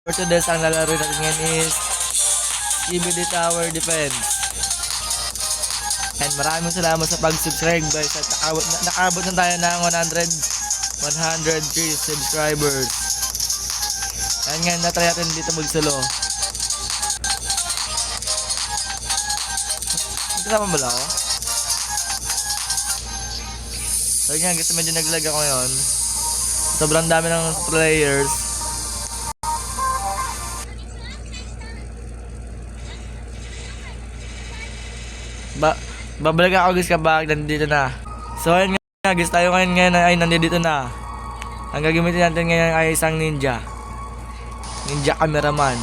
For today's ang lalaro natin ngayon is CBD Tower Defense. And maraming salamat sa pag-subscribe guys at nakaabot na tayo ng 103 subscribers. And ngayon natry natin dito magsolo. Kasama ba ako? So yan guys, medyo naglag ako ngayon. Sobrang dami ng players. Babalik ako guys kapag nandito na. So ayun nga guys, tayo ngayon ay nandito na. Ang gagamitin natin ngayon ay isang ninja cameraman.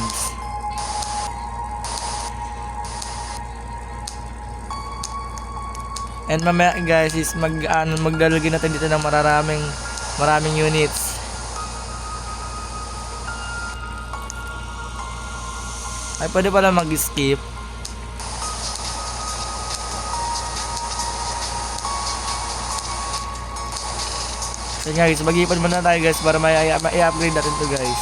And mamaya guys is maglalagay natin dito ng maraming units. Ay pwede pala mag-skip. So guys, mag-iipon muna tayo guys para i-upgrade natin to guys.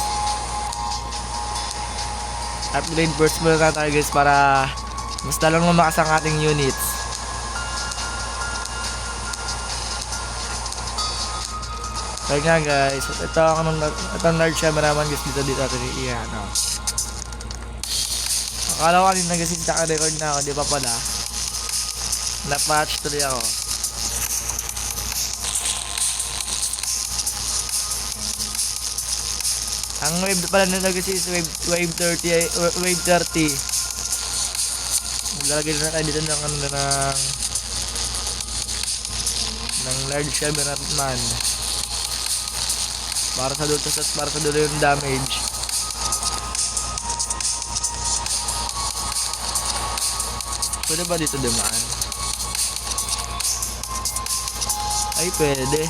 Upgrade first muna tayo guys para mas lalong lumakas ang ating units. So nga guys, ito ang large cameraman guys dito natin iyan. Akala ko kanina guys naka-record na ako, di pa pala. Na-patch tuloy ako. Ang wave pala nila guys is wave 30. Maglalagay na tayo dito ng large cameraman. Para sa dulo yung damage. Pwede ba dito dumaan? Ay pwede.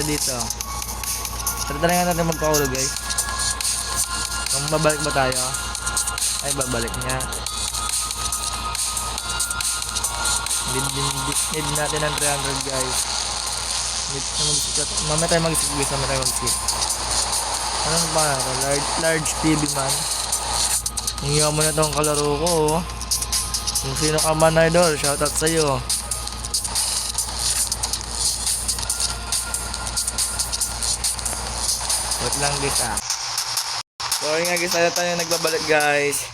Dito. Tara nga natin magpaulo guys. Kung babalik ba tayo? Ay babalik niya. Need natin ng 300 guys. Mamaya tayo mag-skip guys. Anong ba ako? Large TV man. Hingiwan mo na itong kalaro ko. Kung sino ka man idol, shoutout sa'yo. Wait lang guys So ayun nga guys, tayo nagbabalik guys.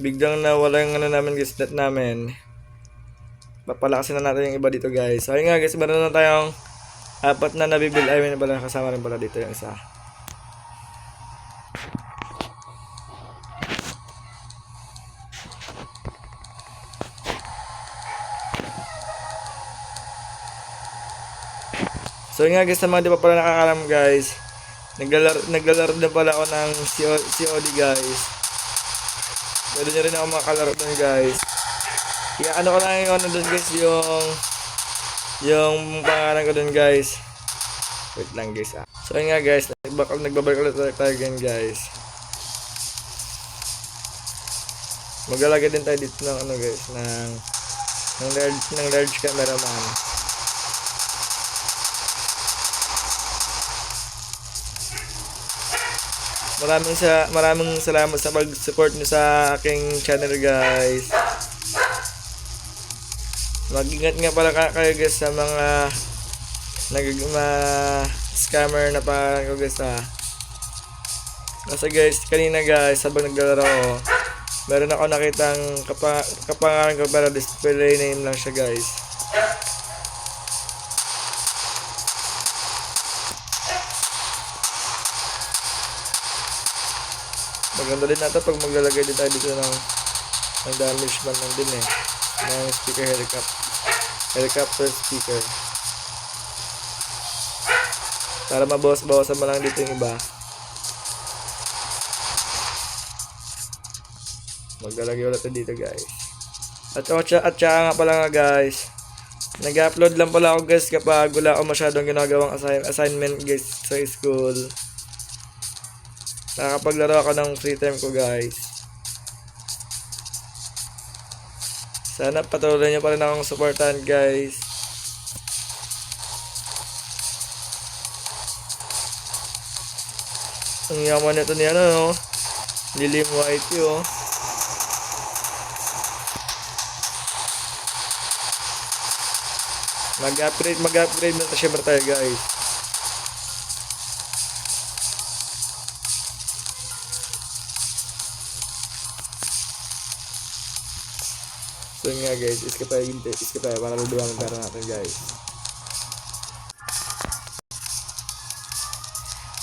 Biglang nawala yung namin guys, net namin. Papalakasin na natin yung iba dito guys. So ayun nga guys, meron na tayong 4 na nabibuild. Ay may na pala, kasama rin pala dito yung isa. So yun nga guys, sa mga di pa pala nakakalam guys, naglalaro din pala ako ng COD guys. Pwede nyo rin ako makalaro dun guys. Kaya ano ko lang yung dun guys, yung pangalan ko dun guys. Wait lang guys So yun nga guys, nagbabalik ulit tayo again guys. Maglalagay din tayo dito ng guys, ng large cameraman. Maraming salamat sa pag-support niyo sa aking channel guys. Mag-ingat nga pala kayo guys sa mga scammer na pa ko guys Kasi guys, kanina guys habang naglalaro ako, meron ako nakitang kapangalan ko pero display name lang siya guys. Maganda din natin pag maglalagay din tayo dito ng damage man lang din ng speaker helicopter speaker para mabawas-bawasan mo lang dito yung iba. Maglalagay ulit dito guys. At saka nga pala nga guys, nag-upload lang pala ako guys kapag wala ako masyadong ginagawang assignment guys sa school. Nakapaglaro ako ng free time ko guys. Sana patuloy nyo pa rin akong supportan guys. Ang yaman nito ni ano, no? Lilim White yun, oh. Mag-upgrade na syempre tayo, guys. So yun nga, guys, skip tayo para luduan ang pera natin, guys.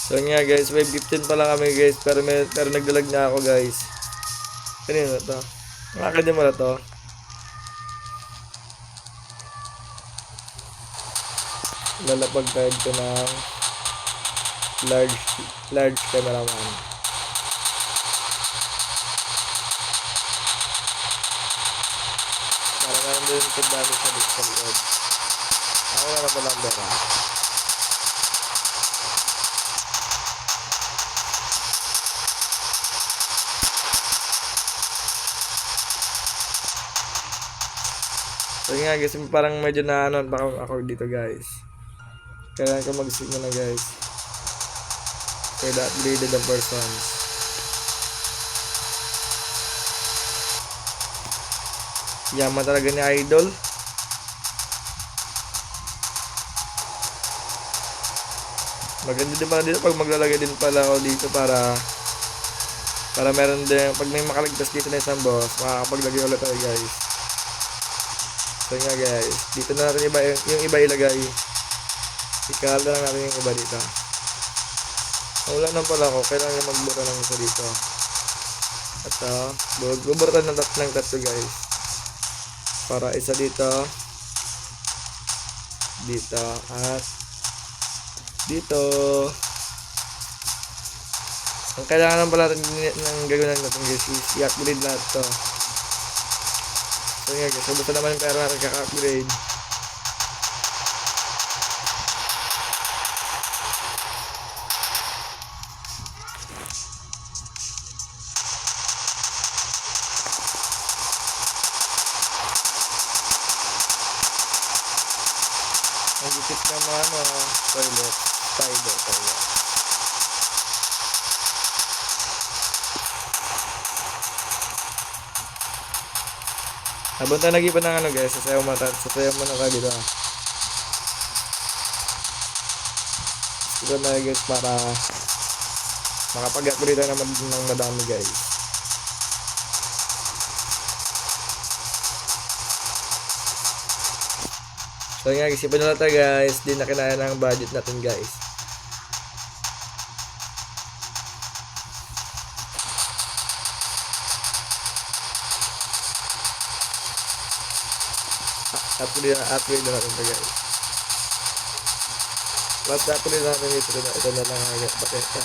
So yun nga, guys, wave 15 pa lang kami, guys, pero nagdalag na ako, guys. Kanino na to? Akin mo na to. Lalapag tayo ito ng large cameraman. Para meron din ito dami sa likod. Ako na pala ang bera. So yun nga, guys, parang medyo na ano ako dito, guys. Kailangan ko mag-signal na, guys. Kaya upgraded ang persons. Yaman talaga ni Idol. Maganda din pala dito pag maglalagay din pala ako dito para meron din, pag may makaligtas dito na isang boss, makakapaglagay ulit tayo, guys. So nga, guys, dito na natin yung iba ilagay. Ikala lang natin yung iba dito. Wala nang pala ako, kailangan magbura ng isa dito. At buburutan ng tatlo, guys. Para isa dito, at dito. Ang kailangan lang pala natin ng gagawin natin, guys, is i-upgrade lahat to. So nga, guys, basta naman yung pera natin kaka-upgrade. Ang gipit ng mga toilet. Habang tayo nag-ipan ng guys, sasayaw mo na kayo dito. Ito na, guys, para makapag-upgrade tayo naman ng madami, guys. So nga, guys, ipan na tayo, guys. Di na kinaya ng budget natin, guys. Upgrade na natin ito, guys. Basta upgrade na natin ito na lang, baketa.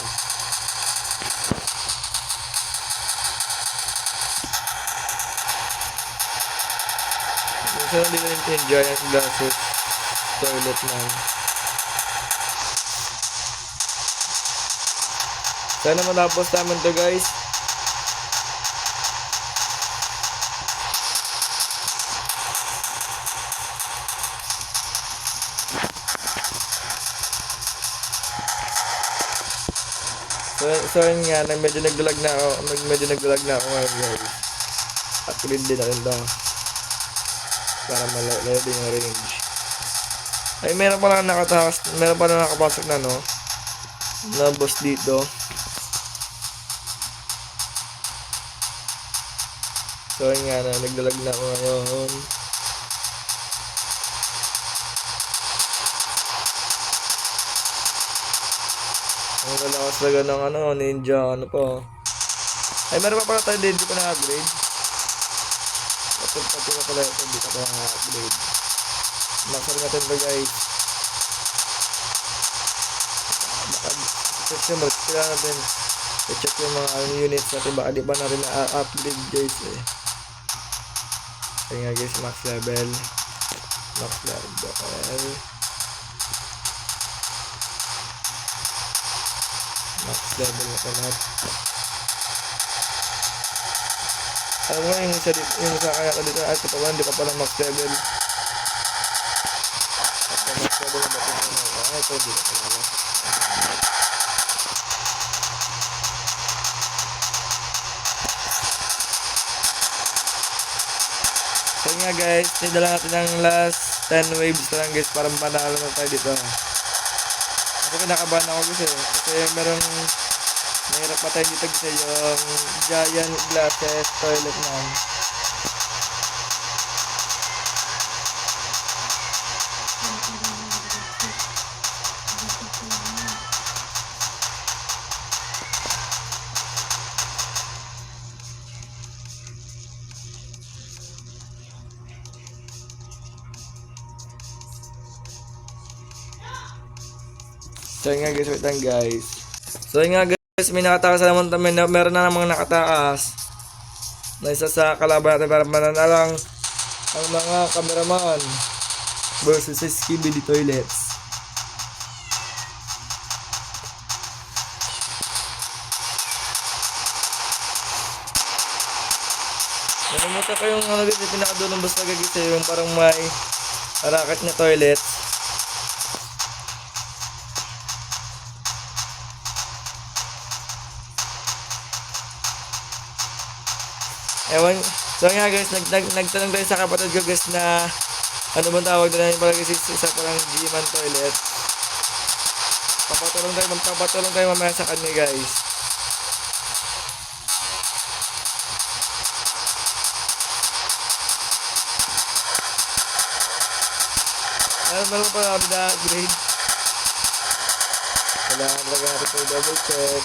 Minsan hindi ko yung giant glasses toilet man. Sana matapos naman to, guys. So yun nga, medyo nagdalag na ako ngayon, guys. Upgrade din natin to para malayo din yung range. Ay, meron pa lang nakapasok na, no, na boss dito. So yun nga, nagdalag na ako ngayon. Ang lalakas talaga ng ninja, po. Ay, meron pa pala tayo din, di pa na-upgrade. Pati pa pala ito, di pa na-upgrade. Maksar natin ba, guys? Kailangan natin i-check yung mga units natin, baka di ba natin na-upgrade, guys, eh. Kaya nga, guys, max level na lahat. Alam mo yung isa kaya ka dito at ito hindi pa pala max level. At max level na ba ito? Ito hindi na pala. So yun nga guys, nidala natin ng last 10 waves na lang guys para manalo na tayo dito. Kasi kinakabahan ako guys eh. Kasi merong mahirap pa tayo dito guys yung giant glasses toilet na. So yun nga guys, wait lang guys. So yun nga guys, may nakatakas na naman tayo, meron na namang nakatakas na isa sa kalaban natin para mananalang ang mga cameraman versus sa Skibidi Toilets. Nalimutan ko yung ano guys, yung pinakadulong basta guys, yung parang may racket na toilet. Ewan, so nga guys, nagtanong tayo sa kapatid ko guys na ano bang tawag na yung parang isa parang G-man toilet. Papatulong tayo mamaya sa kanya guys. Meron pa na grade. Kailangan talaga natin ito double check.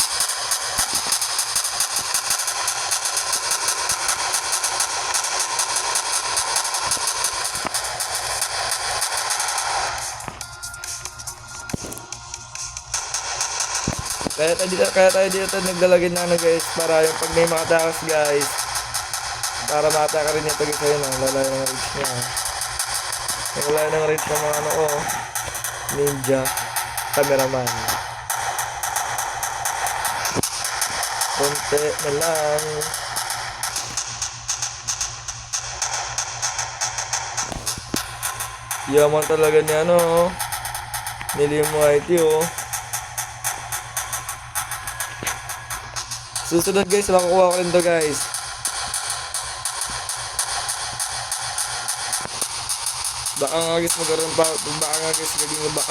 Kaya tayo dito naglalagay na ano guys, para yung pag may makatakas guys, para makataka rin ito guys, ayun ang lalayo ng reach niya. Yung lalayo ng reach ng mga ano ko, ninja cameraman. Konti na lang. Yaman talaga ni ano, nilimo IT oh. Susunod guys, makukuha ko rin to guys. Baka nga guys magkaroon pa, baka nga guys maging baka